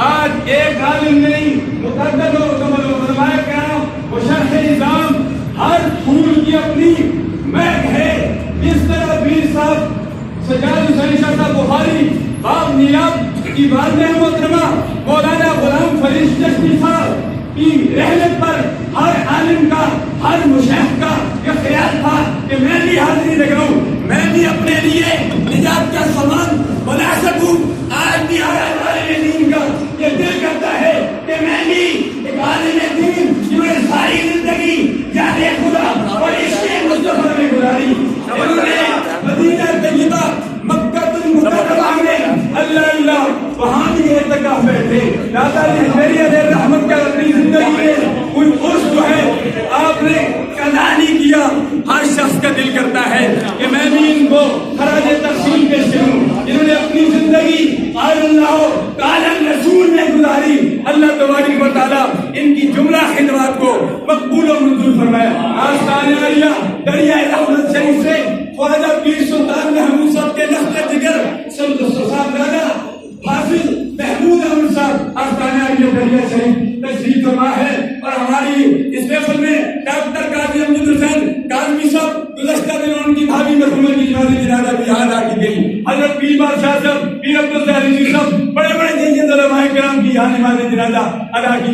آج ایک عالم نہیں متعدد علماء کرام و شرح نظام ہر پھول کی اپنی مہک ہے. اس طرح پیر صاحب سجاد حسین شاہ صاحب بخاری باب نیاب کی والدہ محترمہ مولانا غلام فرید چشتی صاحب کی رحلت پر ہر عالم کا ہر مشیخ کا یہ خیال تھا کہ میں بھی حاضری لگاؤں, میں بھی اپنے لیے نجات کا سامان بنا سکوں. آج بھی ہر عالم دین کا یہ دل کرتا ہے کہ میں بھی ایک عالم دین جنہوں نے ساری زندگی یاد خدا اور عشق مصطفیٰ میں گزاری, انہوں نے مدینہ طیبہ مکہ المکرمہ میں اللہ اللہ وہاں بھی اعتکاف میں تھے. دادا نے میری علیہ رحمت کا اپنی زندگی میں کوئی عرص جو ہے آپ نے قضا نہیں کیا. ہر شخص کا دل کرتا ہے کہ میں بھی ان کو خراج تقسیم پیش کروں جنہوں نے اپنی زندگی اللہ کالم رسول میں گزاری. اللہ تبارک و تعالیٰ ان کی جملہ خدمات کو مقبول و منظور فرمائے. آستانِ عالیہ دریائے رحمت شریف سے خواجہ پیر سلطان محمود صاحب کے نخل جگر صاحب دادا حافظ محمود احمد صاحب آستانِ عالیہ دریائے شریف تشریف فرما ہے. اور ہماری اس محفل میں ڈاکٹر قاضی امجد حسین کاظمی صاحب گزشتہ دنوں ان کی بھابھی مرحومہ کی جنازہ بھی یاد آ کی گئی. حضرت پیر بادشاہ صاحب, پیر عبدالظاہر صاحب, بڑے بڑے جنید علماء کرام کی یہاں نماز جنازہ ادا کی.